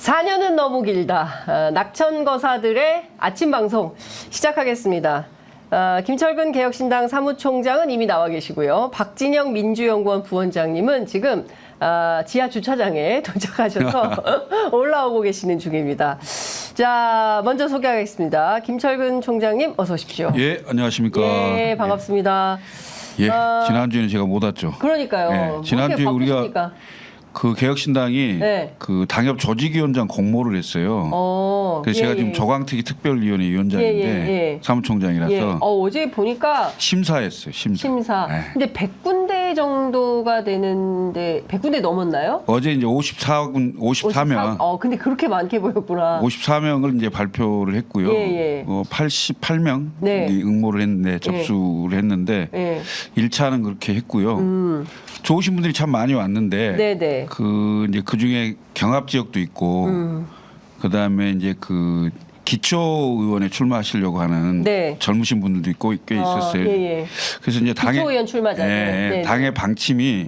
4년은 너무 길다. 낙천거사들의 아침 방송 시작하겠습니다. 김철근 개혁신당 사무총장은 이미 나와 계시고요. 박진영 민주연구원 부원장님은 지금 지하 주차장에 도착하셔서 올라오고 계시는 중입니다. 자, 먼저 소개하겠습니다. 김철근 총장님 어서 오십시오. 예, 안녕하십니까. 예, 반갑습니다. 예, 지난주에는 제가 못 왔죠. 그러니까요. 예, 지난주에 우리가 그 개혁신당이 네. 그 당협 조직위원장 공모를 했어요. 그래서 제가 지금 조광특위 특별위원회 위원장인데 사무총장이라서 어제 보니까 심사했어요. 심사. 네. 근데 100군데 정도가 되는데 100군데 넘었나요? 어제 이제 54명. 근데 그렇게 많게 보였구나. 54명을 이제 발표를 했고요. 88명 네. 응모를 했는데 접수를 했는데 1차는 그렇게 했고요. 좋으신 분들이 참 많이 왔는데 네네. 그 중에 경합 지역도 있고 그다음에 이제 그 기초 의원에 출마하시려고 하는 젊으신 분들도 있고 꽤 있었어요. 그래서 이제 기초 의원 출마자. 당의 방침이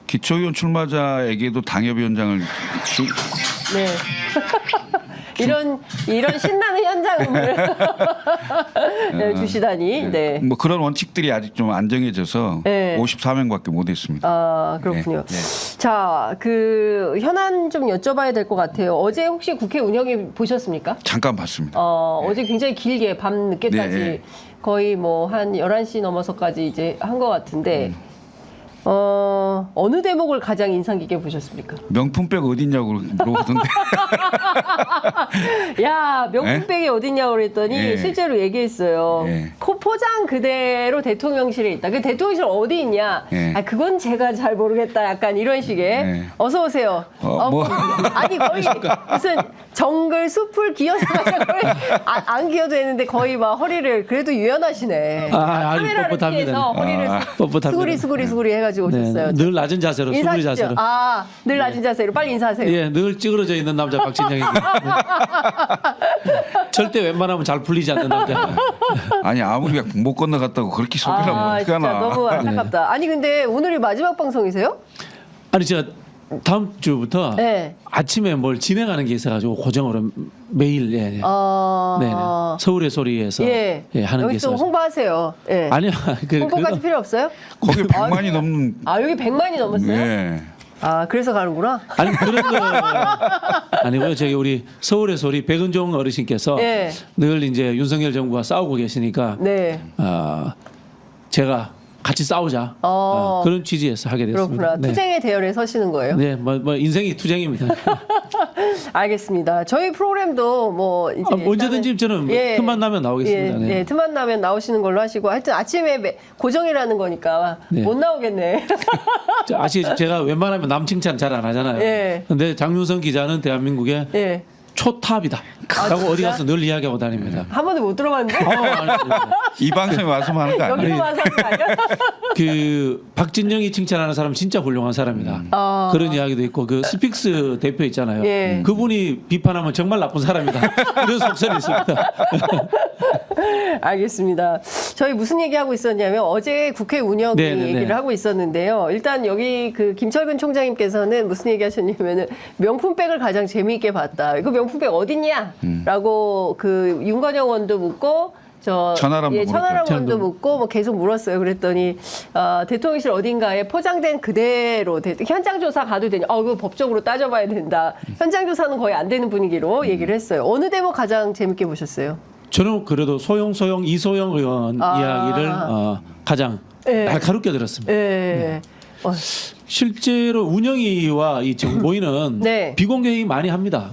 기초 의원 출마자에게도 당협위원장을 이런 신나는 현장음을 주시다니. 뭐 그런 원칙들이 아직 좀 안 정해져서 54명밖에 못 했습니다. 아, 그렇군요. 자, 그 현안 좀 여쭤봐야 될 것 같아요. 어제 혹시 국회 운영위 보셨습니까? 잠깐 봤습니다. 어제 굉장히 길게 밤 늦게까지 거의 뭐 한 11시 넘어서까지 이제 한 것 같은데 어느 대목을 가장 인상 깊게 보셨습니까? 명품백 어딨냐고 물어보던데. 야, 명품백이 어딨냐고 그랬더니 실제로 얘기했어요. 포장 그대로 대통령실에 있다. 그 대통령실 어디 있냐? 아, 그건 제가 잘 모르겠다. 약간 이런 식의. 어서 오세요. 아니 거의 무슨 정글 숲을 기어서 안 기어도 되는데 거의 막 허리를 그래도 유연하시네. 카메라를 피해서 허리를 수구리 해가지고 오셨어요. 늘 낮은 자세로 수구리 자세로. 늘 낮은 자세로 빨리 인사하세요. 예, 늘 찌그러져 있는 남자 박진영입니다. 절대 웬만하면 잘 풀리지 않는 남자. 아니 아무리 못 건너갔다고 그렇게 소개를 하면 어떡하나. 너무 안타깝다. 아니 근데 오늘이 마지막 방송이세요? 아니 제가 다음 주부터 아침에 뭘 진행하는 게 있어가지고 고정으로 매일 서울의 소리에서 하는 게 있어요. 홍보하세요. 아니요. 홍보까지 필요 없어요? 거기 100만이 넘는. 여기 100만이 넘었어요? 그래서 가는구나. 아니 그런 거 아니고요. 저기 우리 서울의 소리 백은종 어르신께서 늘 이제 윤석열 정부와 싸우고 계시니까 제가 같이 싸우자 그런 취지에서 하게 됐습니다. 그렇구나. 투쟁의 대열에 서시는 거예요? 네, 뭐 인생이 투쟁입니다. 알겠습니다. 저희 프로그램도 뭐 이제 언제든지 저는 틈만 나면 나오겠습니다. 틈만 나면 나오시는 걸로 하시고 하여튼 아침에 고정이라는 거니까 못 나오겠네. 아시겠죠? 제가 웬만하면 남 칭찬 잘 안 하잖아요. 근데 장윤성 기자는 대한민국의 초탑이다. 라고 어디 가서 늘 이야기하고 다닙니다. 한 번도 못 들어봤는데? 이 방송에 와서만 하는 거 아니에요? 여기서 와서 하는 거 아니야? 그 박진영이 칭찬하는 사람 진짜 훌륭한 사람이다. 그런 이야기도 있고 그 스픽스 대표 있잖아요. 그분이 비판하면 정말 나쁜 사람이다. 이런 속설이 있습니다. 알겠습니다. 저희 무슨 얘기하고 있었냐면 어제 국회 운영 얘기를 하고 있었는데요. 일단 여기 그 김철근 총장님께서는 무슨 얘기하셨냐면은 명품백을 가장 재미있게 봤다. 이거 명품백 어딨냐? 라고 그 윤건영 의원도 묻고 천하람 의원도 묻고 뭐 계속 물었어요. 그랬더니 대통령실 어딘가에 포장된 그대로 현장 조사 가도 되냐? 이거 법적으로 따져봐야 된다. 현장 조사는 거의 안 되는 분위기로 얘기를 했어요. 어느 대목 가장 재밌게 보셨어요? 저는 그래도 소영 이소영 의원 이야기를 가장 날카롭게 들었습니다. 실제로 운영위와 이 정보위는 비공개회의 많이 합니다.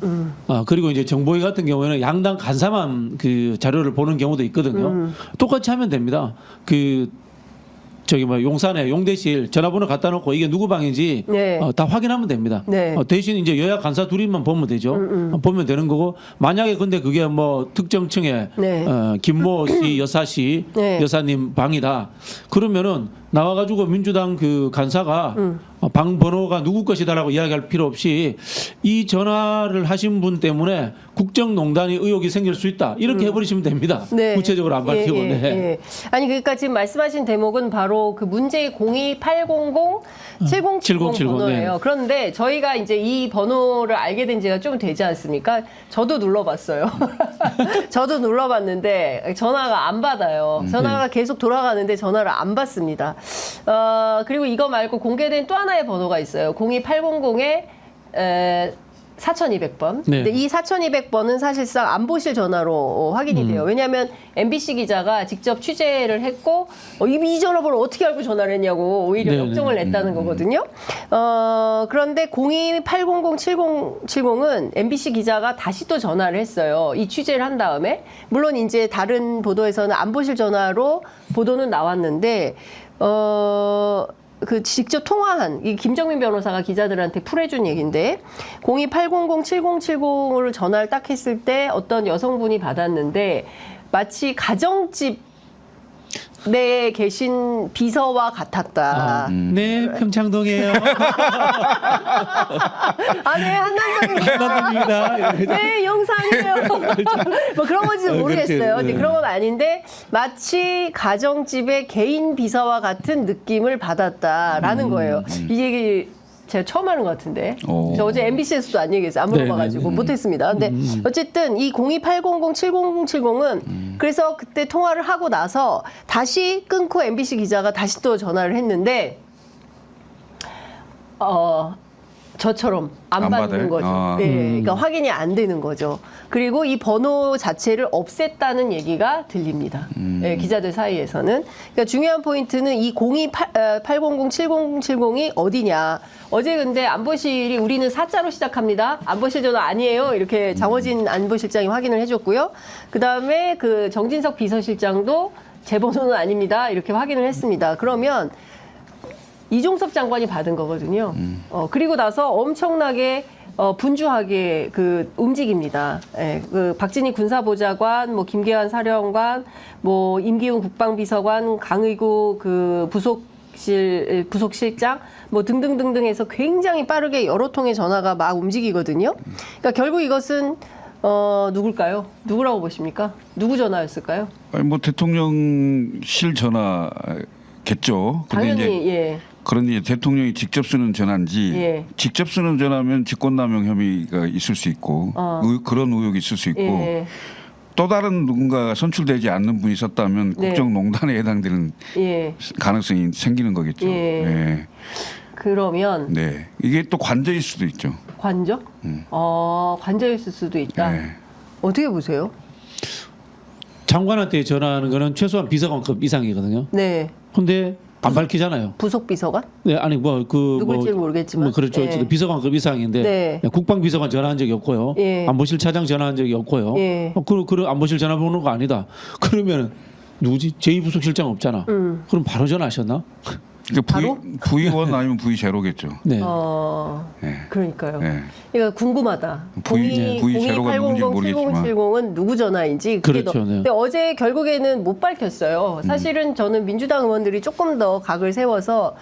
그리고 이제 정보위 같은 경우에는 양당 간사만 그 자료를 보는 경우도 있거든요. 똑같이 하면 됩니다. 용산에 용대실 전화번호 갖다 놓고 이게 누구 방인지 다 확인하면 됩니다. 대신 이제 여야 간사 둘이만 보면 되죠. 보면 되는 거고 만약에 근데 그게 뭐 특정층의 김모 씨 여사님 방이다. 그러면은 나와가지고 민주당 그 간사가 방 번호가 누구 것이다라고 이야기할 필요 없이 이 전화를 하신 분 때문에 국정농단이 의혹이 생길 수 있다 이렇게 해버리시면 됩니다. 네. 구체적으로 안 밝히고. 예, 예, 네. 예. 아니 그러니까 지금 말씀하신 대목은 바로 그 문제의 02800-7070 번호예요. 네. 그런데 저희가 이제 이 번호를 알게 된 지가 좀 되지 않습니까? 저도 눌러봤어요. 저도 눌러봤는데 전화가 안 받아요. 전화가 계속 돌아가는데 전화를 안 받습니다. 그리고 이거 말고 공개된 또 하나의 번호가 있어요. 02800에 4200번. 네. 근데 이 4200번은 사실상 안보실 전화로 확인이 돼요. 왜냐하면 MBC 기자가 직접 취재를 했고 이 전화번호 어떻게 알고 전화를 했냐고 오히려 네, 역정을 네. 냈다는 거거든요. 그런데 02800-7070은 MBC 기자가 다시 또 전화를 했어요. 이 취재를 한 다음에. 물론 이제 다른 보도에서는 안보실 전화로 보도는 나왔는데 그 직접 통화한 이 김정민 변호사가 기자들한테 풀어준 얘기인데 02800-7070을 전화를 딱 했을 때 어떤 여성분이 받았는데 마치 가정집 내에 계신 비서와 같았다. 네, 평창동이에요. 아, 네, 한남동입니다. 한남동입니다. 네, 영상이에요. 뭐 그런 건지는 모르겠어요. 그렇죠. 근데 그런 건 아닌데 마치 가정집의 개인 비서와 같은 느낌을 받았다라는 거예요. 이 얘기 제가 처음 하는 것 같은데. 오. 저 어제 MBC에서도 안 얘기했어요. 안 물어봐가지고 못했습니다. 근데 어쨌든 이 02800-7070은 그래서 그때 통화를 하고 나서 다시 끊고 MBC 기자가 다시 또 전화를 했는데 저처럼 안 안 받는 받아요? 거죠. 아. 예, 그러니까 확인이 안 되는 거죠. 그리고 이 번호 자체를 없앴다는 얘기가 들립니다. 예, 기자들 사이에서는. 그러니까 중요한 포인트는 이 02800-7070이 어디냐. 어제 근데 안보실이 우리는 4자로 시작합니다. 안보실 전화 아니에요. 이렇게 장호진 안보실장이 확인을 해줬고요. 그다음에 그 정진석 비서실장도 제 번호는 아닙니다. 이렇게 확인을 했습니다. 그러면 이종섭 장관이 받은 거거든요. 그리고 나서 엄청나게 분주하게 그 움직입니다. 예, 그 박진희 군사보좌관, 뭐 김계환 사령관, 뭐 임기훈 국방비서관, 강의구 그 부속실장, 뭐 등등등등해서 굉장히 빠르게 여러 통의 전화가 막 움직이거든요. 그러니까 결국 이것은 누굴까요? 누구라고 보십니까? 누구 전화였을까요? 아니, 뭐 대통령실 전화겠죠. 근데 당연히 이제 예. 그런데 대통령이 직접 쓰는 전화인지 예. 직접 쓰는 전화면 직권남용 혐의가 있을 수 있고 그런 의혹이 있을 수 있고 예. 또 다른 누군가가 선출되지 않는 분이 썼다면 네. 국정농단에 해당되는 예. 가능성이 생기는 거겠죠. 예. 예. 그러면 네, 이게 또 관저일 수도 있죠. 관저? 관저였을 수도 있다. 네. 어떻게 보세요? 장관한테 전화하는 거는 최소한 비서관급 이상이거든요. 네. 근데 안 밝히잖아요. 부속 비서관? 네, 아니 누굴지는 모르겠지만. 뭐 그렇죠. 네. 비서관급 이상인데 네. 국방비서관 전화한 적이 없고요. 예. 안보실 차장 전화한 적이 없고요. 예. 그 안보실 전화번호가 아니다. 그러면 누구지? 제2부속실장 없잖아. 그럼 바로 전화하셨나? 그러니까 바로? V1 아니면 V0겠죠. 네. 네. 그러니까요. 네. 그러니까 궁금하다. V0가 누군지 모르겠지만. 7070은 누구 전화인지. 그게 그렇죠. 네. 근데 어제 결국에는 못 밝혔어요. 사실은 저는 민주당 의원들이 조금 더 각을 세워서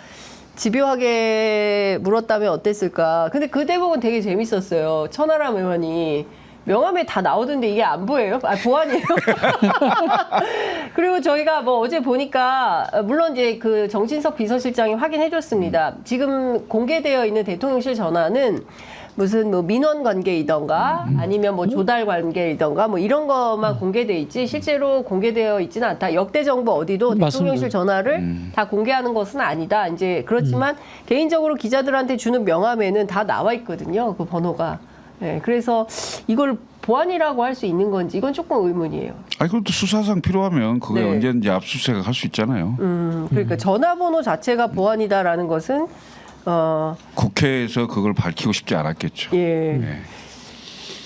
집요하게 물었다면 어땠을까. 근데 그 대목은 되게 재밌었어요. 천하람 의원이. 명함에 다 나오던데 이게 안 보여요? 보안이에요? 그리고 저희가 뭐 어제 보니까 물론 이제 그 정진석 비서실장이 확인해줬습니다. 지금 공개되어 있는 대통령실 전화는 무슨 뭐 민원 관계이던가 아니면 뭐 조달 관계이던가 뭐 이런 것만 공개돼 있지 실제로 공개되어 있지는 않다. 역대 정부 어디도 맞습니다. 대통령실 전화를 다 공개하는 것은 아니다. 이제 그렇지만 개인적으로 기자들한테 주는 명함에는 다 나와 있거든요. 그 번호가. 네, 그래서 이걸 보안이라고 할 수 있는 건지 이건 조금 의문이에요. 아니 그것도 수사상 필요하면 그게 네. 언제든지 압수수색 할 수 있잖아요. 그러니까 전화번호 자체가 보안이다라는 것은 국회에서 그걸 밝히고 싶지 않았겠죠. 예. 네.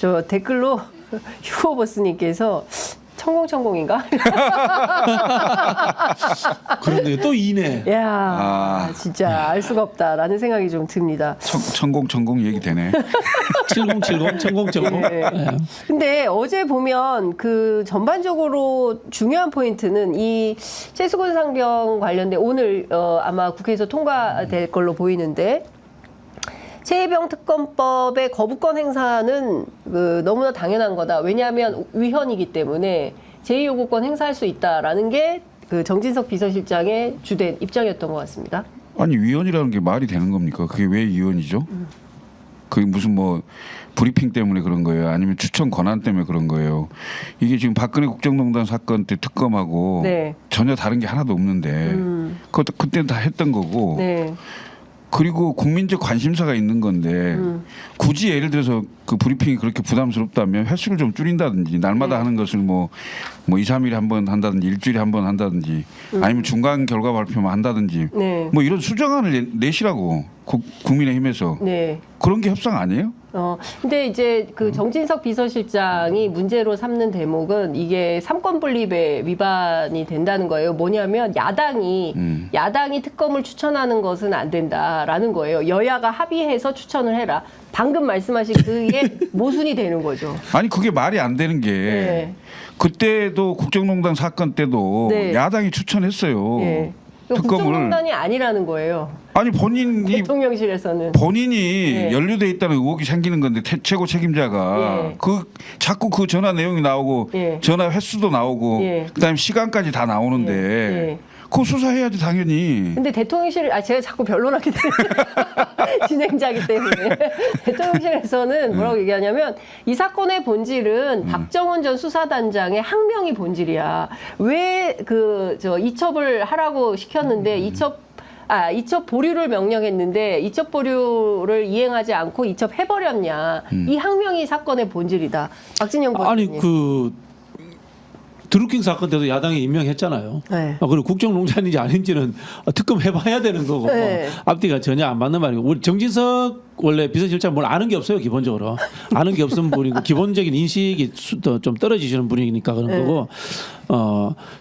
저 댓글로 휴고버스님께서 천공인가? 그런데 또 이네. 야, 진짜 알 수가 없다라는 생각이 좀 듭니다. 천공 얘기 되네. 7070 천공천공. 네. 근데 어제 보면 그 전반적으로 중요한 포인트는 이 최수근 상병 관련된 오늘 아마 국회에서 통과될 걸로 보이는데 최혜병 특검법의 거부권 행사는 너무나 당연한 거다. 왜냐하면 위헌이기 때문에 제2요구권 행사할 수 있다라는 게 그 정진석 비서실장의 주된 입장이었던 것 같습니다. 아니 위헌이라는 게 말이 되는 겁니까? 그게 왜 위헌이죠? 그게 무슨 뭐 브리핑 때문에 그런 거예요? 아니면 추천 권한 때문에 그런 거예요? 이게 지금 박근혜 국정농단 사건 때 특검하고 네. 전혀 다른 게 하나도 없는데 그것도 그때는 다 했던 거고 네. 그리고 국민적 관심사가 있는 건데 굳이 예를 들어서 그 브리핑이 그렇게 부담스럽다면 횟수를 좀 줄인다든지 날마다 하는 것을 뭐 2, 3일에 한 번 한다든지 일주일에 한 번 한다든지 아니면 중간 결과 발표만 한다든지 네. 뭐 이런 수정안을 내시라고 국민의힘에서 네. 그런 게 협상 아니에요? 근데 이제 그 정진석 비서실장이 문제로 삼는 대목은 이게 삼권 분립의 위반이 된다는 거예요. 뭐냐면 야당이 특검을 추천하는 것은 안 된다라는 거예요. 여야가 합의해서 추천을 해라. 방금 말씀하신 그게 모순이 되는 거죠. 아니 그게 말이 안 되는 게 네. 그때도 국정농단 사건 때도 네. 야당이 추천했어요. 네. 특검을. 국정농단이 아니라는 거예요. 아니 본인이 대통령실에서는. 본인이 연루돼 있다는 의혹이 생기는 건데 최고 책임자가 그 자꾸 그 전화 내용이 나오고 전화 횟수도 나오고 그다음에 시간까지 다 나오는데 그거 수사해야지 당연히. 근데 대통령실 제가 자꾸 변론하게 되는 진행자이기 때문에 대통령실에서는 뭐라고 얘기하냐면 이 사건의 본질은 박정원 전 수사단장의 항명이 본질이야. 왜 이첩을 하라고 시켰는데 이첩 보류를 명령했는데 이첩 보류를 이행하지 않고 이첩해버렸냐. 이 항명이 사건의 본질이다. 박진영 변호사님. 아니 드루킹 사건 때도 야당이 임명했잖아요. 네. 그리고 국정농단인지 아닌지는 특검 해봐야 되는 거고 네. 앞뒤가 전혀 안 맞는 말이고 우리 정진석 원래 비서실장 뭘 아는 게 없어요 기본적으로 아는 게 없는 분이고 기본적인 인식이 좀 떨어지시는 분이니까 그런 거고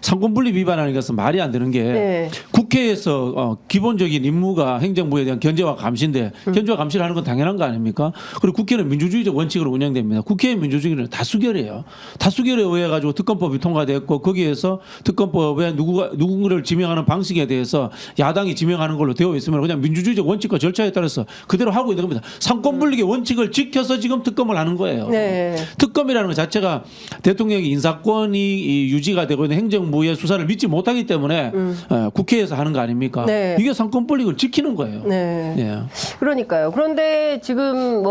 상권분립 위반하는 것은 말이 안 되는 게 국회에서 기본적인 임무가 행정부에 대한 견제와 감시인데 견제와 감시를 하는 건 당연한 거 아닙니까? 그리고 국회는 민주주의적 원칙으로 운영됩니다. 국회의 민주주의는 다수결이에요. 다수결에 의해 가지고 특검법이 통과됐고 거기에서 특검법에 누군가를 지명하는 방식에 대해서 야당이 지명하는 걸로 되어 있으면 그냥 민주주의적 원칙과 절차에 따라서 그대로 하고 있는 겁니다. 상권분립의 원칙을 지켜서 지금 특검을 하는 거예요. 네. 특검이라는 것 자체가 대통령의 인사권이 유지가 되고 있는 행정부의 수사를 믿지 못하기 때문에 국회에서 하는 거 아닙니까? 네. 이게 상권분립을 지키는 거예요. 네. 예. 그러니까요. 그런데 지금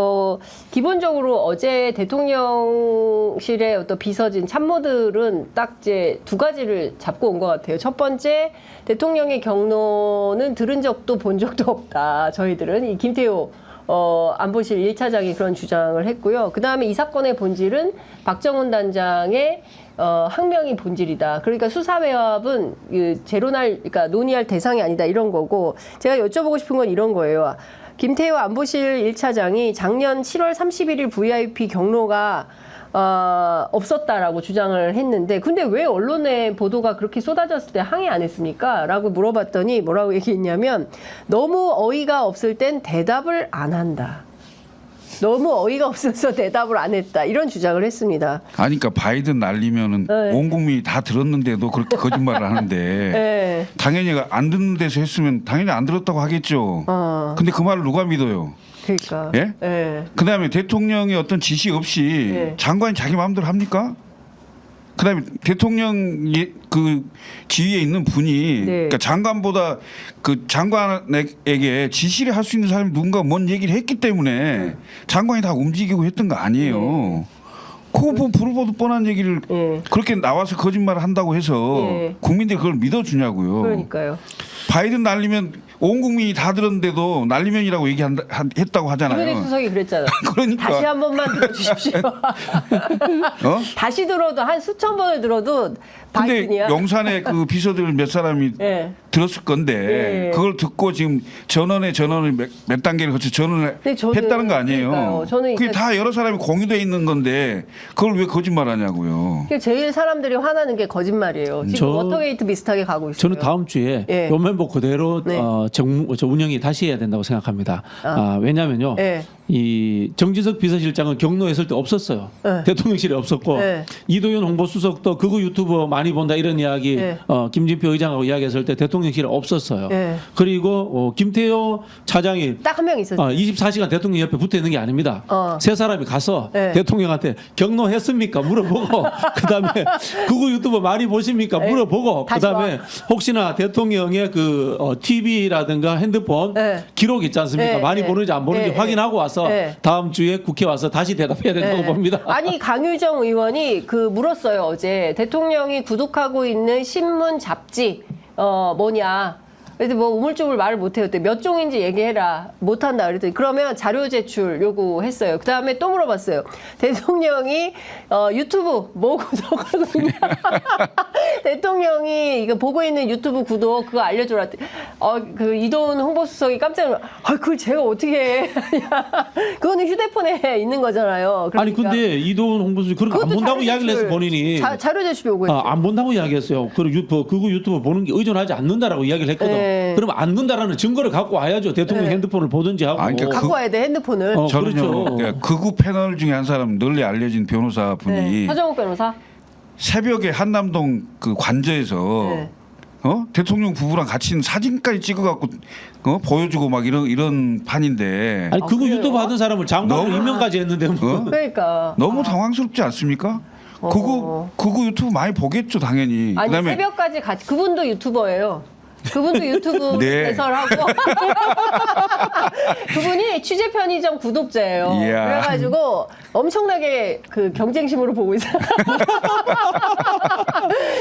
기본적으로 어제 대통령실의 어떤 비서진 참모들은 딱 이제 두 가지를 잡고 온 것 같아요. 첫 번째, 대통령의 경로는 들은 적도 본 적도 없다. 저희들은 이 김태호 안보실 1차장이 그런 주장을 했고요. 그다음에 이 사건의 본질은 박정훈 단장의 항명이 본질이다. 그러니까 수사 외압은 그러니까 논의할 대상이 아니다 이런 거고 제가 여쭤보고 싶은 건 이런 거예요. 김태호 안보실 1차장이 작년 7월 31일 VIP 경로가 없었다라고 주장을 했는데 근데 왜 언론의 보도가 그렇게 쏟아졌을 때 항의 안 했습니까? 라고 물어봤더니 뭐라고 얘기했냐면 너무 어이가 없을 땐 대답을 안 한다. 너무 어이가 없어서 대답을 안 했다. 이런 주장을 했습니다. 아니 그러니까 바이든 날리면은 온 국민이 다 들었는데도 그렇게 거짓말을 하는데 당연히 안 듣는 데서 했으면 당연히 안 들었다고 하겠죠. 근데 그 말을 누가 믿어요? 그러니까. 예? 그다음에 대통령의 어떤 지시 없이 장관이 자기 마음대로 합니까? 그다음에 대통령의 그 지위에 있는 분이 그러니까 장관보다 그 장관에게 지시를 할 수 있는 사람이 누군가 뭔 얘기를 했기 때문에 장관이 다 움직이고 했던 거 아니에요. 그거 뭐 부르보도 뻔한 얘기를 그렇게 나와서 거짓말을 한다고 해서 국민들이 그걸 믿어주냐고요. 그러니까요. 바이든 날리면 온 국민이 다 들었는데도 난리면이라고 했다고 김은혜 하잖아요. 수석이 그랬잖아요. 그러니까. 다시 한 번만 들어주십시오. 다시 들어도 한 수천 번을 들어도 근데 바이든이야. 용산에 그 비서들 몇 사람이 예. 들었을 건데 예. 그걸 듣고 지금 전원을 몇 단계를 거쳐 전원을 근데 저는 했다는 거 아니에요. 그러니까요. 저는 그게 이제- 다 여러 사람이 공유돼 있는 건데 그걸 왜 거짓말하냐고요. 제일 사람들이 화나는 게 거짓말이에요. 지금 저- 워터게이트 비슷하게 가고 있어요. 저는 다음 주에 예. 요 멤버 그대로 네. 운영이 다시 해야 된다고 생각합니다. 왜냐하면요, 예. 이 정진석 비서실장은 경로에 있을 때 없었어요. 네. 대통령실에 없었고 네. 이도현 홍보수석도 극우 유튜버 많이 본다 이런 이야기 네. 김진표 의장하고 이야기했을 때 대통령실에 없었어요. 네. 그리고 김태호 차장이 딱 한 명 있었죠. 24시간 대통령 옆에 붙어 있는 게 아닙니다. 세 사람이 가서 네. 대통령한테 경로했습니까? 물어보고 그다음에 극우 유튜버 많이 보십니까? 네. 물어보고 다시 그다음에 혹시나 대통령의 그 TV라든가 핸드폰 네. 기록 있지 않습니까? 네. 많이 네. 보는지 안 보는지 네. 확인하고 와서 네. 다음 주에 국회 와서 다시 대답해야 된다고 네. 봅니다. 아니 강유정 의원이 물었어요 어제 대통령이 구독하고 있는 신문 잡지 뭐냐. 그래서 뭐 우물쭈물 말을 못해요. 몇 종인지 얘기해라. 못한다. 그랬더니 그러면 자료 제출 요구했어요. 그 다음에 또 물어봤어요. 대통령이 유튜브 뭐 구독하고 있냐. 대통령이 이거 보고 있는 유튜브 구독 그거 알려줘라. 그 이도훈 홍보수석이 깜짝 놀라. 그걸 제가 어떻게 해. 그거는 휴대폰에 있는 거잖아요. 아니 그러니까. 근데 이도훈 홍보수석 그런 거 안 그것도 본다고 자료 이야기를 해서 제출. 본인이 자료 제출 요구했어요. 안 본다고 이야기했어요. 그리고 극우 유튜브 보는 게 의존하지 않는다라고 이야기를 했거든. 네. 그러면 않는다라는 증거를 갖고 와야죠. 대통령 네. 핸드폰을 보든지 하고. 아니, 그러니까 갖고 와야 돼 핸드폰을. 저는요 그렇죠. 극우 패널 중에 한 사람 널리 알려진 변호사 분이 네. 서정욱 변호사. 새벽에 한남동 그 관저에서 네. 대통령 부부랑 같이 있는 사진까지 찍어갖고 보여주고 막 이런 판인데 아니 극우 그래요? 유튜브 하던 사람을 장관으로 너무- 임명까지 했는데 뭐. 그러니까. 너무 당황스럽지 않습니까? 극우 유튜브 많이 보겠죠 당연히. 아니 그다음에 새벽까지 같이 그분도 유튜버예요. 그분도 유튜브 네. 해설하고 그분이 취재 편의점 구독자예요. 이야. 그래가지고 엄청나게 그 경쟁심으로 보고 있어요.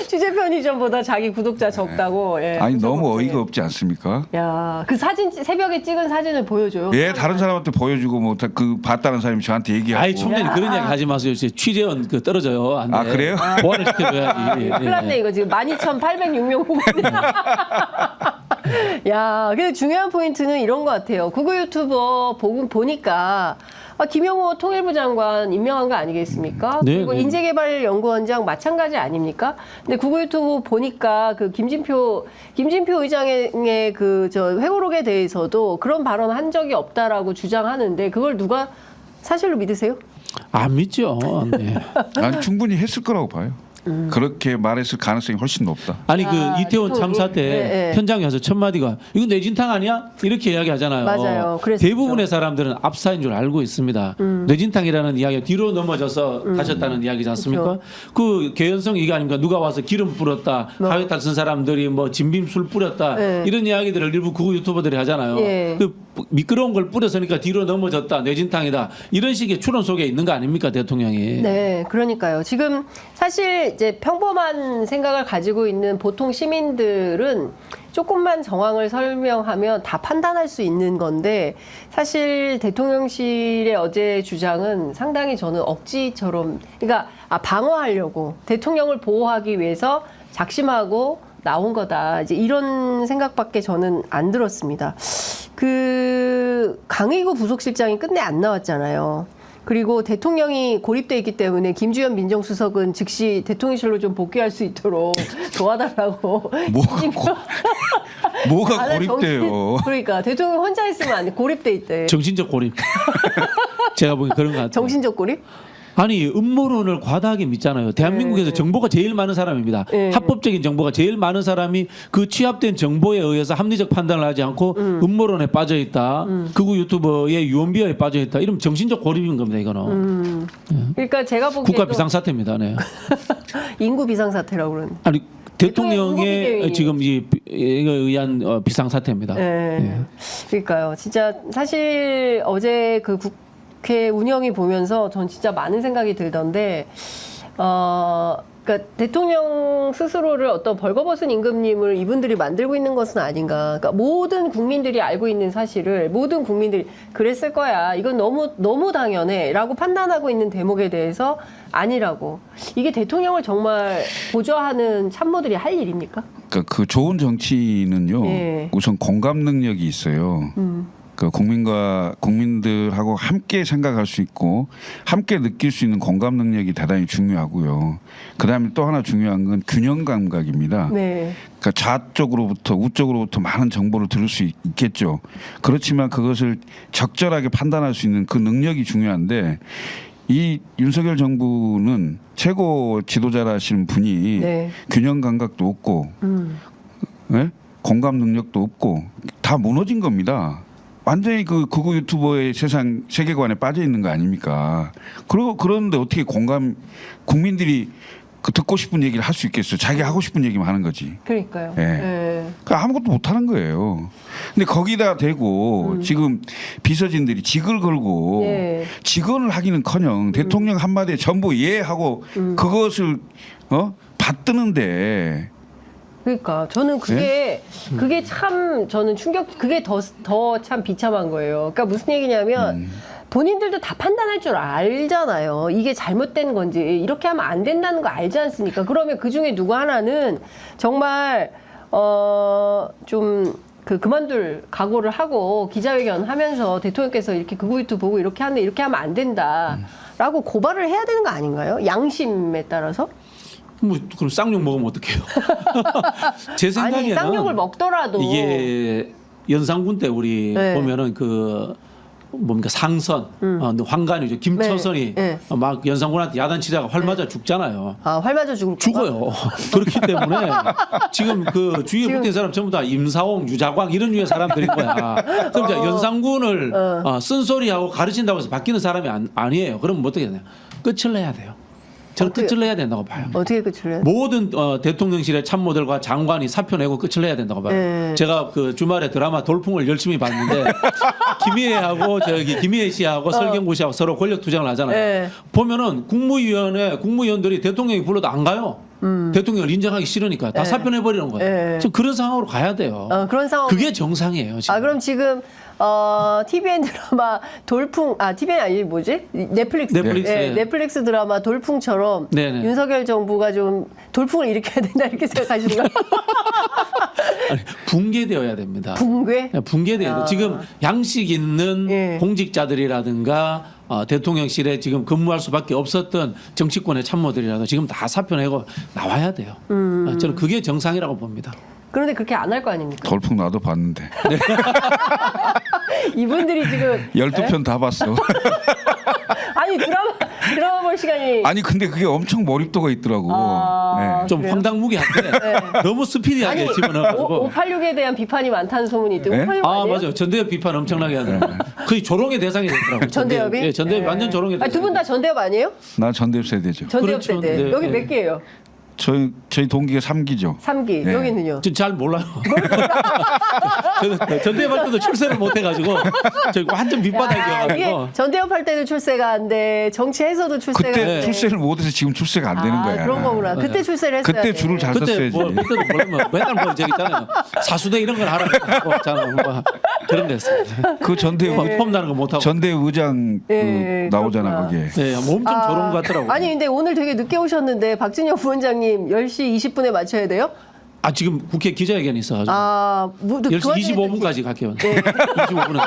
취재 편의점보다 자기 구독자 적다고. 예, 아니 너무 구독자 어이가 적게. 없지 않습니까? 야, 그 사진 새벽에 찍은 사진을 보여줘요. 예, 다른 사람한테 보여주고 뭐 그 봤다는 사람이 저한테 얘기하고. 아이 총장님 그런 이야기 하지 마세요. 이제 취재원 떨어져요. 안 돼. 아, 그래요? 보완을 시켜줘야지. 예, 큰일 났네 이거 지금 12,806명 보고 있네. 야, 근데 중요한 포인트는 이런 것 같아요. 극우 유튜버 보니까 김용호 통일부 장관 임명한 거 아니겠습니까? 네, 그리고 네. 인재개발연구원장 마찬가지 아닙니까? 근데 극우 유튜브 보니까 그 김진표 의장의 회고록에 대해서도 그런 발언 한 적이 없다라고 주장하는데 그걸 누가 사실로 믿으세요? 안 믿죠. 네. 난 충분히 했을 거라고 봐요. 그렇게 말했을 가능성이 훨씬 높다. 아니 그 이태원 또, 참사 때 네. 현장에 와서 첫 마디가 이거 내 진탕 아니야? 이렇게 이야기하잖아요. 맞아요. 그랬었죠. 대부분의 사람들은 압사인 줄 알고 있습니다. 뇌 진탕이라는 이야기가 뒤로 넘어져서 가셨다는 이야기지 않습니까? 그 개연성 이게 아닙니까? 누가 와서 기름 뿌렸다, 하회탈 쓴 사람들이 뭐 진빔술 뿌렸다 네. 이런 이야기들을 일부 극우 유튜버들이 하잖아요. 예. 그 미끄러운 걸 뿌렸으니까 뒤로 넘어졌다, 뇌 진탕이다 이런 식의 추론 속에 있는 거 아닙니까 대통령이? 네, 그러니까요. 지금 사실 이제 평범한 생각을 가지고 있는 보통 시민들은 조금만 정황을 설명하면 다 판단할 수 있는 건데 사실 대통령실의 어제 주장은 상당히 저는 억지처럼 그러니까 방어하려고 대통령을 보호하기 위해서 작심하고 나온 거다. 이제 이런 생각밖에 저는 안 들었습니다. 그 강의구 부속실장이 끝내 안 나왔잖아요. 그리고 대통령이 고립돼 있기 때문에 김주현 민정수석은 즉시 대통령실로 좀 복귀할 수 있도록 도와달라고. 뭐가 나 고립돼요? 그러니까 대통령 혼자 있으면 안 돼. 고립돼 있대. 정신적 고립. 제가 보기엔 그런 것 같아요. 정신적 고립? 아니 음모론을 과다하게 믿잖아요. 대한민국에서 정보가 제일 많은 사람입니다. 네. 합법적인 정보가 제일 많은 사람이 그 취합된 정보에 의해서 합리적 판단을 하지 않고 음모론에 빠져 있다. 극우 유튜버의 유언비어에 빠져 있다. 이러면 정신적 고립인 겁니다. 이거는 그러니까 제가 보기에도 국가 비상사태입니다. 네. 인구 비상사태라고 그러는. 아니 대통령 대통령의 인구비대위. 지금 이에 의한 비상사태입니다. 네. 그러니까요. 진짜 사실 어제 그 국회 운영이 보면서 전 진짜 많은 생각이 들던데, 그러니까 그러니까 대통령 스스로를 어떤 벌거벗은 임금님을 이분들이 만들고 있는 것은 아닌가. 그러니까 모든 국민들이 알고 있는 사실을 모든 국민들이 그랬을 거야. 이건 너무 당연해라고 판단하고 있는 대목에 대해서 아니라고. 이게 대통령을 정말 보좌하는 참모들이 할 일입니까? 그러니까 그 좋은 정치는요. 예. 우선 공감 능력이 있어요. 그 국민들하고 함께 생각할 수 있고 함께 느낄 수 있는 공감 능력이 대단히 중요하고요. 그다음에 또 하나 중요한 건 균형 감각입니다. 네. 그러니까 좌쪽으로부터 우쪽으로부터 많은 정보를 들을 수 있겠죠. 그렇지만 그것을 적절하게 판단할 수 있는 그 능력이 중요한데 이 윤석열 정부는 최고 지도자라시는 분이 네. 균형 감각도 없고 네? 공감 능력도 없고 다 무너진 겁니다. 완전히 그 극우 유튜버의 세계관에 빠져 있는 거 아닙니까? 그런데 어떻게 국민들이 그 듣고 싶은 얘기를 할 수 있겠어요? 자기 하고 싶은 얘기만 하는 거지. 그러니까요. 예. 예. 그러니까 아무것도 못 하는 거예요. 근데 거기다 대고 지금 비서진들이 직을 걸고 예. 직언을 하기는커녕 대통령 한마디에 전부 예하고 그것을 받드는데 그러니까 저는 그게 참 저는 그게 더 참 비참한 거예요. 그러니까 무슨 얘기냐면 본인들도 다 판단할 줄 알잖아요. 이게 잘못된 건지 이렇게 하면 안 된다는 거 알지 않습니까? 그러면 그 중에 누구 하나는 정말 좀 그만둘 각오를 하고 기자회견 하면서 대통령께서 이렇게 극우 유튜브 보고 이렇게 하면 안 된다라고 고발을 해야 되는 거 아닌가요? 양심에 따라서? 뭐 그럼 쌍욕 먹으면 어떡해요? 제 생각에는 아니 쌍욕을 먹더라도 이게 연산군 때 우리 네. 보면은 뭡니까 상선, 황관이죠. 김처선이 네. 막 연산군한테 야단치다가 활 맞아 죽잖아요. 아, 활 맞아 죽어요. 그렇기 때문에 지금 그 주위에 붙은 사람 전부 다 임사홍, 유자광 이런 류의 사람들인 거야. 그럼 이제 연산군을 쓴소리하고 가르친다고 해서 바뀌는 사람이 아니에요. 그러면 어떻게 되냐? 끝을 내야 돼요. 저는 끝을 내야 된다고 봐요. 어떻게 끝을 내요? 모든 대통령실의 참모들과 장관이 사표 내고 끝을 내야 된다고 봐요. 네. 제가 그 주말에 드라마 돌풍을 열심히 봤는데 김희애 씨하고 설경구 씨하고 서로 권력 투쟁을 하잖아요. 네. 보면은 국무위원들이 대통령이 불러도 안 가요. 대통령을 인정하기 싫으니까 다 사표 내버리는 거예요. 네. 지금 그런 상황으로 가야 돼요. 그런 상황. 그게 정상이에요. 지금. 그럼 지금 TVN 드라마 돌풍 TVN 아니 뭐지? 넷플릭스. 예. 넷플릭스 드라마 돌풍처럼 네네. 윤석열 정부가 좀 돌풍을 일으켜야 된다 이렇게 생각하시는 거예요? 아니, 붕괴되어야 됩니다. 붕괴? 붕괴돼야 돼요. 지금 양식 있는 예. 공직자들이라든가 대통령실에 지금 근무할 수밖에 없었던 정치권의 참모들이라도 지금 다 사표 내고 나와야 돼요. 저는 그게 정상이라고 봅니다. 그런데 그렇게 안 할 거 아닙니까? 돌풍 나도 봤는데 이분들이 지금 12편 다 봤어. 아니 드라마 볼 시간이 아니 근데 그게 엄청 몰입도가 있더라고. 네. 좀 그래요? 황당무계한데 너무 스피디하게 집어넣어가지고 586에 대한 비판이 많다는 소문이 있대. 네? 586 아니에요? 맞아요. 전대협 비판 엄청나게 하더라고요. 거의 조롱의 대상이 됐더라고요. 전대협이? 예, 전대협 완전 조롱의 대상. 두 분 다 전대협 아니에요? 나 전대협 세대죠. 전대협 그렇죠. 세대. 네, 여기 네. 몇 개예요? 저희 동기가 3기죠. 3기. 네. 여기는요? 잘 몰라요. 전대협 할 때도 출세를 못 해가지고 저 완전 이게 밑바닥이어가지고 전대협 할 때도 출세가 안 돼. 정치에서도 출세가 안 그때 돼. 출세를 못해서 지금 출세가 안 되는 거야. 그런 거구나. 그때 출세를 했어야 그때 돼. 줄을 잘 그때 섰어야지. 그때도 몰라면 맨날 저기 있잖아요. 사수대 이런 걸 하라고 했잖아요. 뭐 그런 데였어요. 그 전대협 폼 나는 거 못하고. 전대협 의장 나오잖아 그렇구나. 거기에. 네, 뭐 엄청 조롱 같더라고요. 아니 근데 오늘 되게 늦게 오셨는데 박진영 부원장님 10시 20분에 맞춰야 돼요? 지금 국회 기자회견이 있어가지고 10시 25분까지 갈게요. 네. 25분은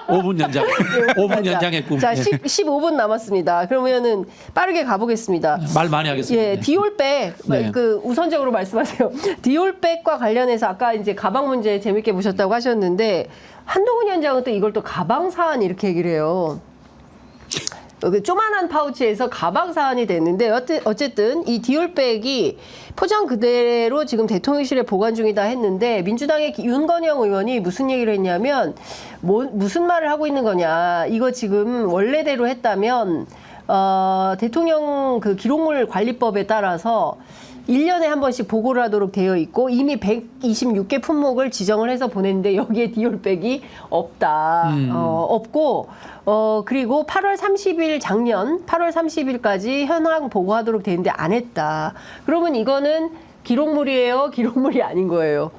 5분 연장. 5분 연장의 꿈. 자, 네. 15분 남았습니다. 그러면은 빠르게 가보겠습니다. 말 많이 하겠습니다. 예, 디올백 네. 우선적으로 말씀하세요. 디올백과 관련해서 아까 이제 가방 문제 재밌게 보셨다고 하셨는데 한동훈 위원장은 또 이걸 또 가방 사안 이렇게 얘기를 해요. 여기 조만한 파우치에서 가방 사안이 됐는데 어쨌든 이 디올백이 포장 그대로 지금 대통령실에 보관 중이다 했는데 민주당의 윤건영 의원이 무슨 얘기를 했냐면 무슨 말을 하고 있는 거냐. 이거 지금 원래대로 했다면 대통령 그 기록물 관리법에 따라서 1년에 한 번씩 보고를 하도록 되어 있고 이미 126개 품목을 지정을 해서 보냈는데 여기에 디올백이 없다. 없고 그리고 8월 30일 작년 8월 30일까지 현황 보고하도록 돼 있는데 안 했다. 그러면 이거는 기록물이에요? 기록물이 아닌 거예요.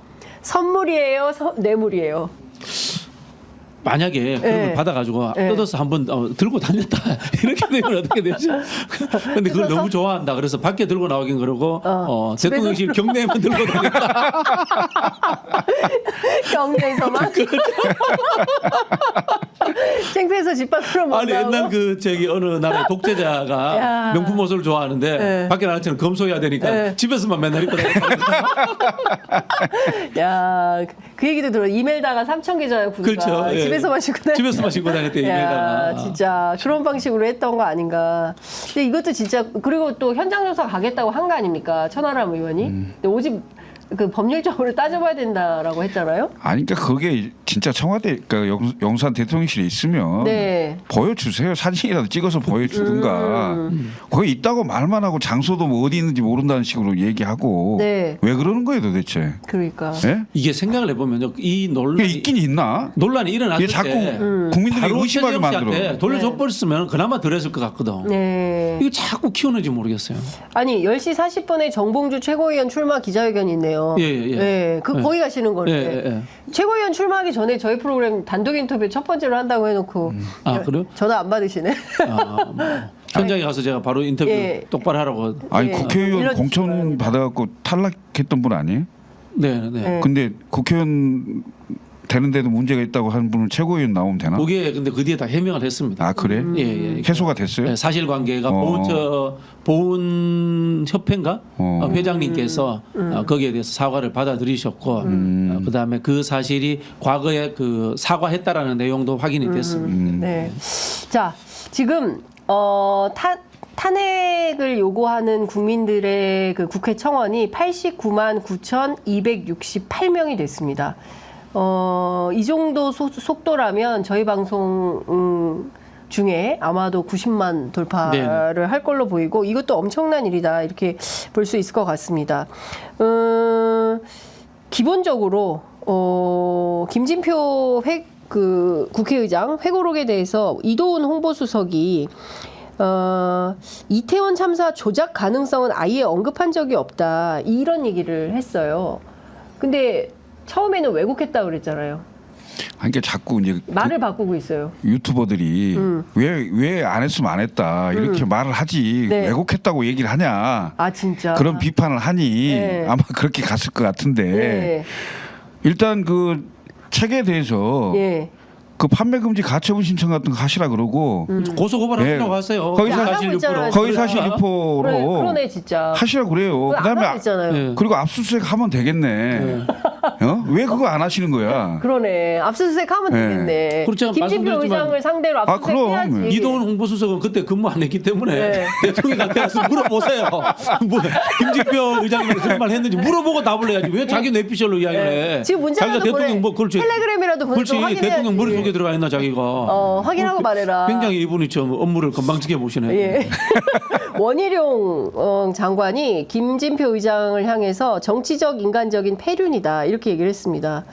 선물이에요? 뇌물이에요? 만약에 그걸 받아가지고 뜯어서 한번 들고 다녔다 이렇게 되면 어떻게 되죠? 근데 그걸 너무 좋아한다. 그래서 밖에 들고 나오긴 그러고 대통령실 경내에만 들고 다녔다. 경내에서만? 창피해서 집 밖으로 못 아니 나오고? 옛날 그 저기 어느 나라의 독재자가 야. 명품 옷을 좋아하는데 밖에 나가서는 검소해야 되니까 집에서만 맨날 입고 다녔다. 야, 그 얘기도 들어. 이멜다가 3,000개잖아요, 구두가. 그렇죠. 예. 집에서만 신고 다녔 집에서만 신고 다녔대 야, 이메다가. 진짜 그런 방식으로 했던 거 아닌가. 근데 이것도 진짜 그리고 또 현장 조사 가겠다고 한 거 아닙니까? 천하람 의원이. 근데 오직 그 법률적으로 따져봐야 된다라고 했잖아요. 아니 그러니까 그게 진짜 청와대 그러니까 용산 대통령실에 있으면 네. 보여주세요. 사진이라도 찍어서 보여주든가. 거기 있다고 말만 하고 장소도 뭐 어디 있는지 모른다는 식으로 얘기하고 네. 왜 그러는 거예요 도대체? 그러니까. 예? 이게 생각을 해보면요, 이 이게 논란이 있긴 있나? 논란이 일어났을 이게 자꾸 때 국민들이 바로 의심하게 최재형 만들어. 씨한테 돌려줘버렸으면 그나마 덜했을 것 같거든. 네. 이거 자꾸 키우는지 모르겠어요. 아니 10시 40분에 정봉주 최고위원 출마 기자회견이 있네요. 예. 거기 가시는 건데. 예. 최고위원 출마하기 전에 저희 프로그램 단독 인터뷰 첫 번째로 한다고 해놓고 아, 그래요? 전화 안 받으시네. 뭐 현장에 가서 제가 바로 인터뷰 예. 똑바로 하라고. 아니 예. 국회의원 일러주시기 공천 바랍니다. 받아갖고 탈락했던 분 아니에요? 네. 네. 근데 국회의원 되는데도 문제가 있다고 하는 분은 최고위원 나오면 되나? 그게 근데 그 뒤에 다 해명을 했습니다. 아 그래? 예. 해소가 됐어요? 네, 사실관계가 보훈 협회인가 회장님께서 거기에 대해서 사과를 받아들이셨고 그다음에 그 사실이 과거에 그 사과했다라는 내용도 확인이 됐습니다. 네. 자, 지금 탄핵을 요구하는 국민들의 그 국회 청원이 89만 9,268명이 됐습니다. 이 정도 속도라면 저희 방송 중에 아마도 90만 돌파를 할 걸로 보이고 이것도 엄청난 일이다 이렇게 볼 수 있을 것 같습니다. 기본적으로 김진표 국회의장 회고록에 대해서 이도훈 홍보수석이 이태원 참사 조작 가능성은 아예 언급한 적이 없다 이런 얘기를 했어요. 근데 처음에는 왜곡했다 그랬잖아요. 그러니까 자꾸 이제 말을 바꾸고 있어요. 유튜버들이 왜 안 했으면 안 했다 이렇게 말을 하지 네. 왜곡했다고 얘기를 하냐 아 진짜. 그런 비판을 하니 네. 아마 그렇게 갔을 것 같은데 네. 일단 그 책에 대해서 예. 그 판매 금지 가처분 신청 같은 거 하시라 그러고 고소 고발하라고 예. 하세요. 거의 안 하고 사실 있잖아요, 거의 지금. 사실 유포로 그러네 진짜. 하시라 그래요. 안 그다음에 하고 있잖아요. 예. 그리고 압수수색 하면 되겠네. 왜 그거 안 하시는 거야? 그러네. 압수수색 하면 네. 되겠네. 그렇죠. 김진표 말씀드렸지만- 의장을 상대로 압수수색 그럼. 해야지. 이동훈 홍보수석은 그때 근무 안 했기 때문에 네. 대통령한테 가서 물어보세요. 뭐 김진표 의장님이 그런 말 했는지 물어보고 답을 해야지. 왜 자기 뇌피셜로 이야기를 해? 지금 문자라도 자기가 대통령 보내. 뭐 그렇지. 텔레그램이라도 보내서 그렇지. 확인해야지. 대통령 머릿속에 들어가 있나 자기가. 확인하고 말해라. 굉장히 이분이 좀 업무를 건방지게 보시네. 예. 원희룡 장관이 김진표 의장을 향해서 정치적 인간적인 폐륜이다 이렇게 얘기를 했습니다.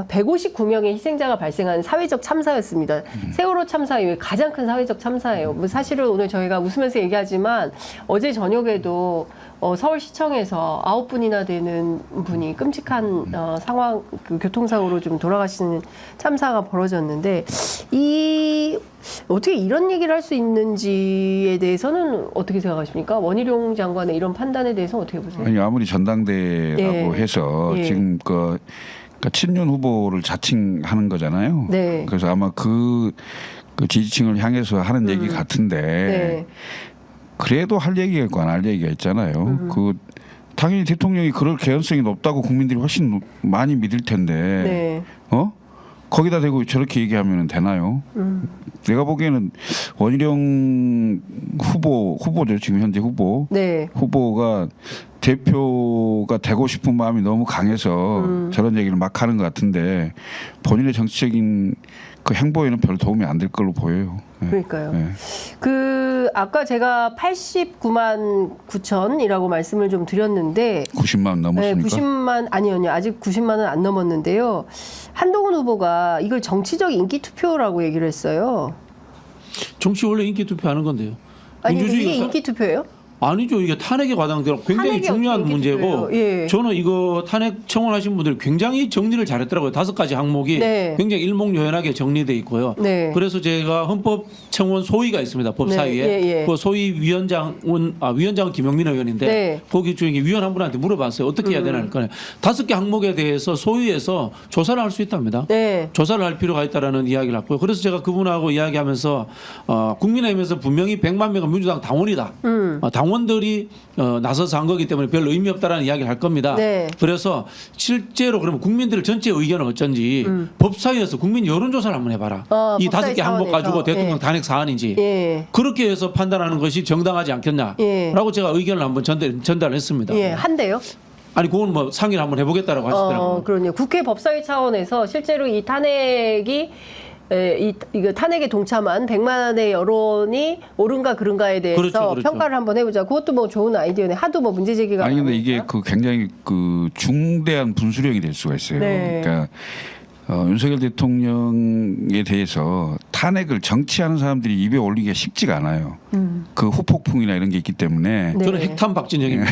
159명의 희생자가 발생한 사회적 참사였습니다. 세월호 참사 이후에 가장 큰 사회적 참사예요. 뭐 사실은 오늘 저희가 웃으면서 얘기하지만 어제 저녁에도 서울시청에서 9분이나 되는 분이 끔찍한 상황, 그 교통사고로 좀 돌아가시는 참사가 벌어졌는데 어떻게 이런 얘기를 할 수 있는지에 대해서는 어떻게 생각하십니까? 원희룡 장관의 이런 판단에 대해서 어떻게 보세요? 아니 아무리 전당대라고 예. 해서 예. 지금 그러니까 친윤 후보를 자칭하는 거잖아요. 네. 그래서 아마 그 지지층을 향해서 하는 얘기 같은데 네. 그래도 할 얘기가 있고 안 할 얘기가 있잖아요. 당연히 대통령이 그럴 개연성이 높다고 국민들이 훨씬 많이 믿을 텐데 네. 거기다 대고 저렇게 얘기하면 되나요? 내가 보기에는 원희룡 후보죠. 지금 현재 네. 후보가 대표가 되고 싶은 마음이 너무 강해서 저런 얘기를 막 하는 것 같은데 본인의 정치적인 그 행보에는 별 도움이 안 될 걸로 보여요. 네. 그러니까요. 네. 그 그 아까 제가 89만 9천이라고 말씀을 좀 드렸는데 90만 넘었습니까? 네, 90만 아니요. 아직 90만은 안 넘었는데요. 한동훈 후보가 이걸 정치적 인기 투표라고 얘기를 했어요. 정치 원래 인기 투표하는 건데요. 아니 이게 민주주의가 인기 투표예요? 아니죠. 이게 탄핵에 관한대로 굉장히 탄핵이 중요한 어떻게 문제고 예. 저는 이거 탄핵 청원하신 분들이 굉장히 정리를 잘했더라고요. 5가지 항목이 네. 굉장히 일목요연하게 정리돼 있고요. 네. 그래서 제가 헌법 청원 소위가 있습니다. 법사위에. 네. 예. 그 소위 위원장은 김영민 의원인데 네. 거기 중에 위원 한 분한테 물어봤어요. 어떻게 해야 되나 하니까 5개 항목에 대해서 소위에서 조사를 할 수 있답니다. 네. 조사를 할 필요가 있다라는 이야기를 했고요. 그래서 제가 그분하고 이야기하면서 국민의힘에서 분명히 100만 명은 민주당 당원이다. 당원들이 나서서 한 거기 때문에 별 의미 없다라는 이야기를 할 겁니다. 네. 그래서 실제로 그러면 국민들 전체 의견은 어쩐지 법사위에서 국민 여론조사를 한번 해봐라. 이 법사위 5개 항목 차원에서. 가지고 대통령 예. 탄핵 사안인지 예. 그렇게 해서 판단하는 것이 정당하지 않겠냐라고 예. 제가 의견을 한번 전달했습니다. 예, 한대요. 아니 그건 뭐 상의를 한번 해보겠다라고 하시더라고요. 그럼요. 국회 법사위 차원에서 실제로 이 탄핵이 이거 탄핵에 동참한 100만의 여론이 옳은가 그른가에 대해서 그렇죠. 평가를 한번 해보자. 그것도 뭐 좋은 아이디어네. 하도 뭐 문제 제기가 아니 근데 이게 많으니까. 그 굉장히 그 중대한 분수령이 될 수가 있어요. 네. 그러니까 윤석열 대통령에 대해서 탄핵을 정치하는 사람들이 입에 올리기가 쉽지가 않아요. 그 후폭풍이나 이런 게 있기 때문에 네. 저는 핵탄 박진영입니다.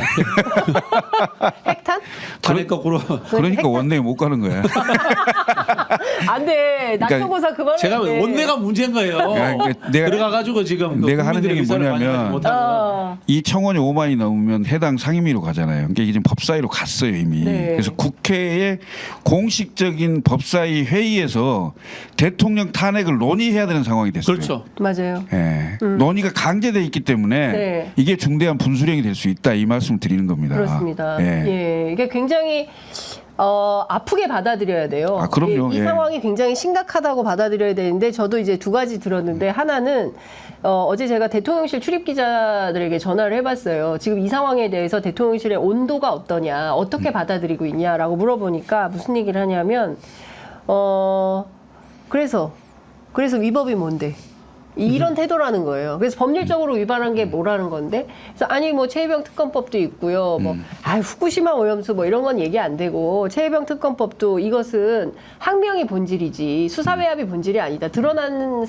핵탄? 탄핵 거꾸로. 그러니까 원내에 못 가는 거야. 안 돼. 낙천고사 그만해. 제가 원내가 문제인 거예요. 그러니까 내가 들어가가지고 지금 내가 하는 국민들의 얘기 의사를 뭐냐면 반영하지 못하는 이 청원이 5만이 넘으면 해당 상임위로 가잖아요. 그러니까 이게 지금 법사위로 갔어요 이미. 네. 그래서 국회의 공식적인 법사위 회의에서 대통령 탄핵을 논의해야 되는 상황이 됐어요. 그렇죠. 맞아요. 예. 논의가 강제돼 있기 때문에 네. 이게 중대한 분수령이 될 수 있다 이 말씀을 드리는 겁니다. 그렇습니다. 예. 예. 이게 굉장히 아프게 받아들여야 돼요. 아, 그럼요. 이 예. 상황이 굉장히 심각하다고 받아들여야 되는데 저도 이제 2가지 들었는데 하나는 어제 제가 대통령실 출입 기자들에게 전화를 해봤어요. 지금 이 상황에 대해서 대통령실의 온도가 어떠냐, 어떻게 받아들이고 있냐라고 물어보니까 무슨 얘기를 하냐면 그래서 위법이 뭔데? 이런 태도라는 거예요. 그래서 법률적으로 위반한 게 뭐라는 건데, 그래서 아니 뭐 최혜병 특검법도 있고요. 뭐 후쿠시마 오염수 뭐 이런 건 얘기 안 되고 최혜병 특검법도 이것은 항명이 본질이지 수사외압이 본질이 아니다. 드러나는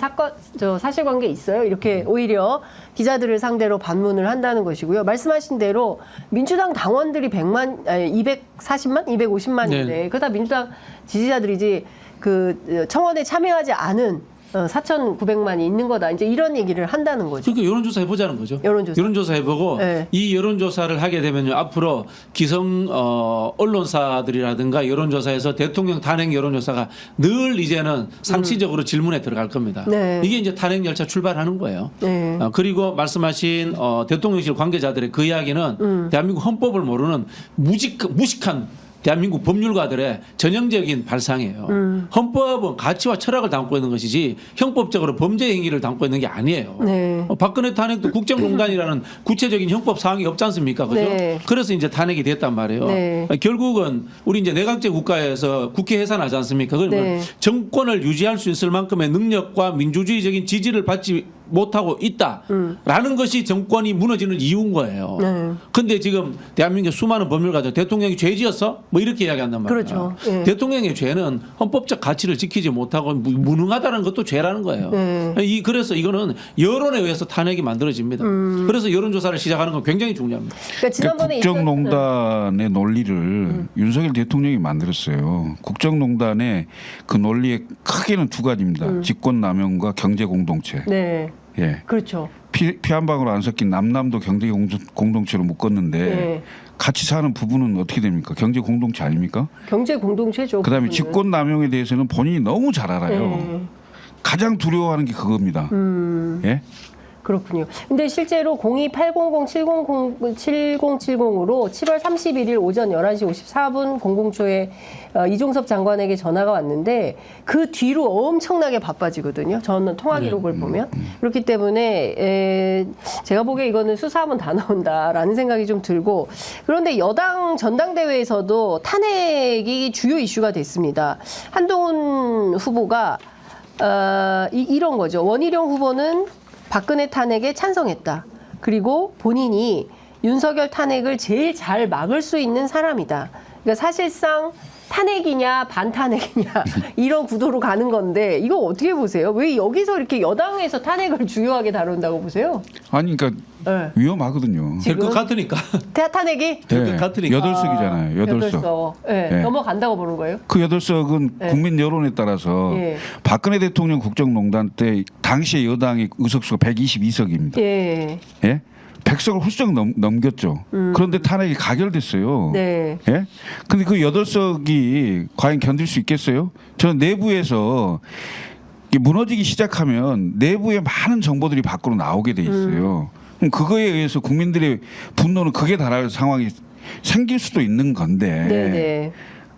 사실관계 있어요. 이렇게 오히려 기자들을 상대로 반문을 한다는 것이고요. 말씀하신 대로 민주당 당원들이 240만, 250만인데 네. 그거 다 민주당 지지자들이지 그 청원에 참여하지 않은 4,900만이 있는 거다. 이제 이런 얘기를 한다는 거죠. 그러니까 여론조사 해보자는 거죠. 여론조사. 해보고 네. 이 여론조사를 하게 되면요 앞으로 기성 언론사들이라든가 여론조사에서 대통령 탄핵 여론조사가 늘 이제는 상시적으로 질문에 들어갈 겁니다. 네. 이게 이제 탄핵 열차 출발하는 거예요. 네. 그리고 말씀하신 대통령실 관계자들의 그 이야기는 대한민국 헌법을 모르는 무식한 대한민국 법률가들의 전형적인 발상이에요. 헌법은 가치와 철학을 담고 있는 것이지 형법적으로 범죄 행위를 담고 있는 게 아니에요. 네. 박근혜 탄핵도 국정농단이라는 구체적인 형법 사항이 없지 않습니까? 그죠? 네. 그래서 이제 탄핵이 됐단 말이에요. 네. 결국은 우리 이제 내각제 국가에서 국회 해산하지 않습니까? 그러면 네. 정권을 유지할 수 있을 만큼의 능력과 민주주의적인 지지를 받지 못하고 있다라는 것이 정권이 무너지는 이유인 거예요. 그런데 지금 대한민국 수많은 법률가들 대통령이 죄지었어? 뭐 이렇게 이야기한단 말이에요. 그렇죠. 예. 대통령의 죄는 헌법적 가치를 지키지 못하고 무능하다는 것도 죄라는 거예요. 그래서 이거는 여론에 의해서 탄핵이 만들어집니다. 그래서 여론조사를 시작하는 건 굉장히 중요합니다. 그러니까 지난번에 국정농단의 논리를 윤석열 대통령이 만들었어요. 국정농단의 그 논리의 크게는 2가지입니다. 직권남용과 경제공동체. 네. 예. 그렇죠. 피 한 방울 안 섞인 남남도 경제공동체로 묶었는데 네. 같이 사는 부분은 어떻게 됩니까? 경제공동체 아닙니까? 경제 공동체죠. 그다음에 그거는. 직권남용에 대해서는 본인이 너무 잘 알아요. 네. 가장 두려워하는 게 그겁니다. 예? 그렇군요. 근데 실제로 02-800-7070으로 7월 31일 오전 11시 54분 00초에 이종섭 장관에게 전화가 왔는데 그 뒤로 엄청나게 바빠지거든요. 저는 통화 기록을 보면. 그렇기 때문에 제가 보기에 이거는 수사하면 다 나온다라는 생각이 좀 들고 그런데 여당 전당대회에서도 탄핵이 주요 이슈가 됐습니다. 한동훈 후보가 이런 거죠. 원희룡 후보는 박근혜 탄핵에 찬성했다. 그리고 본인이 윤석열 탄핵을 제일 잘 막을 수 있는 사람이다. 그러니까 사실상 탄핵이냐 반탄핵이냐 이런 구도로 가는 건데 이거 어떻게 보세요? 왜 여기서 이렇게 여당에서 탄핵을 중요하게 다룬다고 보세요? 아니 그러니까 네. 위험하거든요. 될 것 같으니까. 탄핵이 될 것 같으니까. 8석이잖아요. 8석. 네. 네. 넘어간다고 보는 거예요? 그 8석은 네. 국민 여론에 따라서 예. 박근혜 대통령 국정농단 때 당시의 여당의 의석수가 122석입니다. 예. 예? 100석을 훌쩍 넘겼죠. 그런데 탄핵이 가결됐어요. 네. 예? 근데 그 8석이 과연 견딜 수 있겠어요? 저는 내부에서 이게 무너지기 시작하면 내부에 많은 정보들이 밖으로 나오게 돼 있어요. 그럼 그거에 의해서 국민들의 분노는 극에 달할 상황이 생길 수도 있는 건데 네.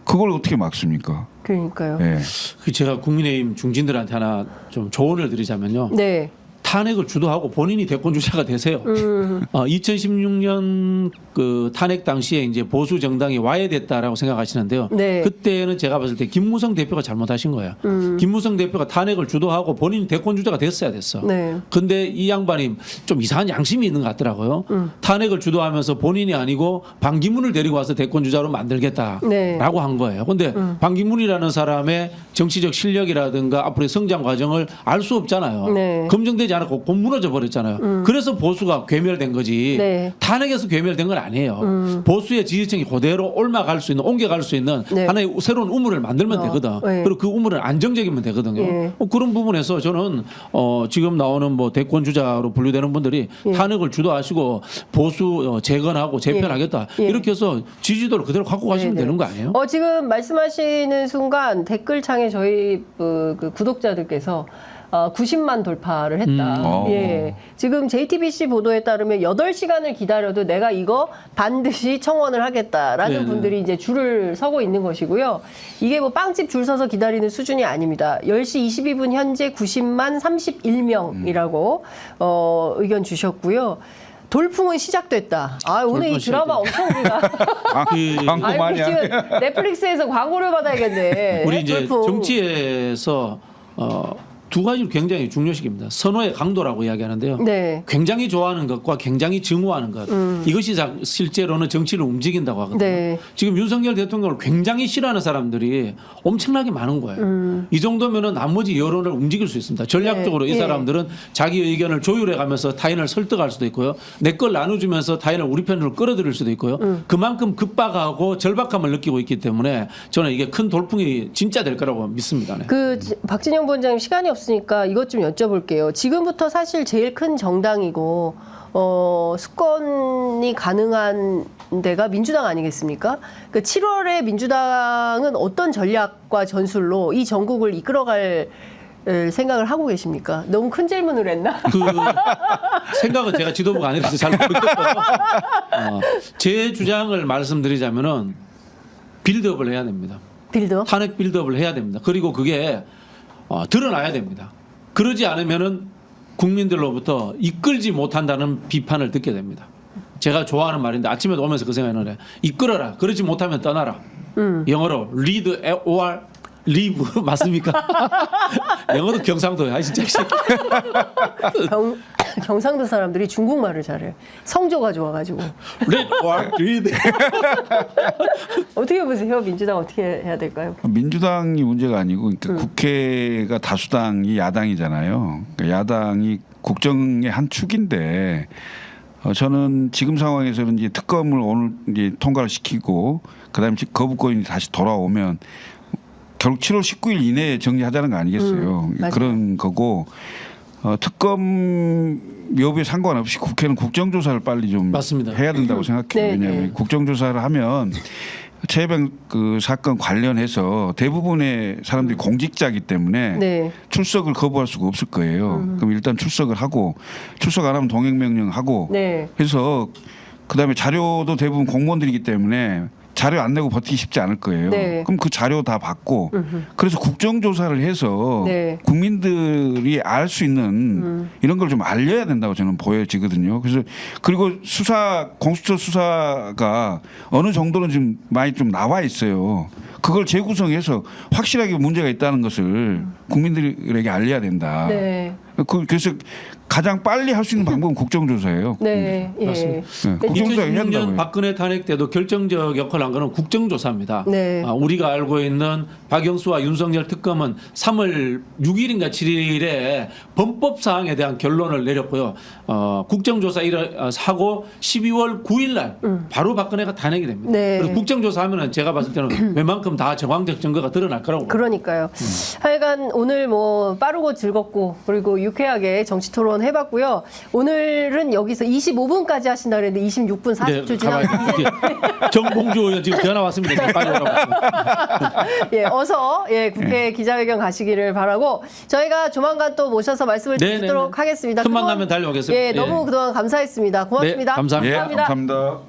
그걸 어떻게 막습니까? 그러니까요. 예. 그 제가 국민의힘 중진들한테 하나 좀 조언을 드리자면요. 네. 탄핵을 주도하고 본인이 대권 주자가 되세요. 2016년 그 탄핵 당시에 이제 보수 정당이 와해됐다라고 생각하시는데요. 네. 그때는 제가 봤을 때 김무성 대표가 잘못하신 거예요. 김무성 대표가 탄핵을 주도하고 본인이 대권 주자가 됐어야 됐어. 네. 근데 이 양반이 좀 이상한 양심이 있는 것 같더라고요. 탄핵을 주도하면서 본인이 아니고 반기문을 데리고 와서 대권 주자로 만들겠다라고 네. 한 거예요. 근데 반기문이라는 사람의 정치적 실력이라든가 앞으로의 성장 과정을 알 수 없잖아요. 네. 검증되지 않았고 곧 무너져 버렸잖아요. 그래서 보수가 괴멸된 거지. 네. 탄핵에서 괴멸된 건 아니에요. 보수의 지지층이 그대로 옮아갈 수 있는, 옮겨갈 수 있는 네. 하나의 새로운 우물을 만들면 되거든. 네. 그리고 그 우물은 안정적이면 되거든요. 예. 그런 부분에서 저는 지금 나오는 뭐 대권 주자로 분류되는 분들이 예. 탄핵을 주도하시고 보수 재건하고 재편하겠다 예. 이렇게 해서 지지도를 그대로 갖고 가시면 네네. 되는 거 아니에요? 지금 말씀하시는 순간 댓글창에 저희 그 구독자들께서 90만 돌파를 했다. 예. 지금 JTBC 보도에 따르면 8시간을 기다려도 내가 이거 반드시 청원을 하겠다라는 네네. 분들이 이제 줄을 서고 있는 것이고요. 이게 뭐 빵집 줄 서서 기다리는 수준이 아닙니다. 10시 22분 현재 90만 31명이라고 의견 주셨고요. 돌풍은 시작됐다. 오늘 이 돌풍 드라마 엄청 우리가 광고 많이 지금 하네. 넷플릭스에서 광고를 받아야겠네. 우리 이제 돌풍. 정치에서 두 가지를 굉장히 중요시킵니다. 선호의 강도라고 이야기하는데요. 네. 굉장히 좋아하는 것과 굉장히 증오하는 것. 이것이 실제로는 정치를 움직인다고 하거든요. 네. 지금 윤석열 대통령을 굉장히 싫어하는 사람들이 엄청나게 많은 거예요. 이 정도면은 나머지 여론을 움직일 수 있습니다. 전략적으로 네. 이 예. 사람들은 자기 의견을 조율해 가면서 타인을 설득할 수도 있고요. 내 걸 나눠주면서 타인을 우리 편으로 끌어들일 수도 있고요. 그만큼 급박하고 절박함을 느끼고 있기 때문에 저는 이게 큰 돌풍이 진짜 될 거라고 믿습니다. 네. 박진영 부원장님 시간이 없으니까 이것 좀 여쭤볼게요. 지금부터 사실 제일 큰 정당이고 수권이 가능한 데가 민주당 아니겠습니까? 그 7월에 민주당은 어떤 전략과 전술로 이 전국을 이끌어갈 생각을 하고 계십니까? 너무 큰 질문을 했나? 그 생각은 제가 지도부가 아니라서 잘 모르겠고요. 제 주장을 말씀드리자면은 빌드업을 해야 됩니다. 빌드업? 탄핵 빌드업을 해야 됩니다. 그리고 그게 드러나야 됩니다. 그러지 않으면은 국민들로부터 이끌지 못한다는 비판을 듣게 됩니다. 제가 좋아하는 말인데 아침에도 오면서 그 생각을 해. 이끌어라. 그러지 못하면 떠나라. 영어로 lead or leave 맞습니까? 영어도 경상도야 진짜. 경상도 사람들이 중국말을 잘해요. 성조가 좋아가지고. lead or lead. 어떻게 보세요? 민주당 어떻게 해야 될까요? 민주당이 문제가 아니고 그러니까 국회가 다수당이 야당이잖아요. 그러니까 야당이 국정의 한 축인데 저는 지금 상황에서는 이제 특검을 오늘 이제 통과를 시키고 그다음에 거부권이 다시 돌아오면 결국 7월 19일 이내에 정리하자는 거 아니겠어요. 그런 거고 특검 여부에 상관없이 국회는 국정조사를 빨리 좀 맞습니다. 해야 된다고 생각해요. 왜냐하면 국정조사를 하면 최혜병 그 사건 관련해서 대부분의 사람들이 공직자이기 때문에 네. 출석을 거부할 수가 없을 거예요. 그럼 일단 출석을 하고 출석 안 하면 동행명령하고 네. 해서 그다음에 자료도 대부분 공무원들이기 때문에 자료 안 내고 버티기 쉽지 않을 거예요. 네. 그럼 그 자료 다 받고 그래서 국정조사를 해서 네. 국민들이 알 수 있는 이런 걸 좀 알려야 된다고 저는 보여지거든요. 그래서 그리고 공수처 수사가 어느 정도는 지금 많이 좀 나와 있어요. 그걸 재구성해서 확실하게 문제가 있다는 것을 국민들에게 알려야 된다. 네. 그래서 가장 빨리 할 수 있는 방법은 국정조사예요. 네, 예. 맞습니다. 네, 국정조사 해야 2016년 한다고요. 박근혜 탄핵 때도 결정적 역할을 한 거는 국정조사입니다. 네. 우리가 알고 있는 박영수와 윤석열 특검은 3월 6일인가 7일에 범법 사항에 대한 결론을 내렸고요. 국정조사 하고 12월 9일 날 바로 박근혜가 탄핵이 됩니다. 네. 그래서 국정조사하면은 제가 봤을 때는 웬만큼 다 정황적 증거가 드러날 거라고. 그러니까요. 하여간 오늘 뭐 빠르고 즐겁고 그리고 유쾌하게 정치 토론 해봤고요. 오늘은 여기서 25분까지 하신다 그랬는데 26분 40초 지났는데 정봉주 의원 지금 전화 왔습니다. 빨리 오라고. 예, 어서 국회 기자회견 가시기를 바라고 저희가 조만간 또 모셔서 말씀을 네네네. 드리도록 하겠습니다. 틈만 그동안, 나면 달려오겠습니다. 예, 너무 그동안 감사했습니다. 고맙습니다. 네, 감사합니다. 예, 감사합니다.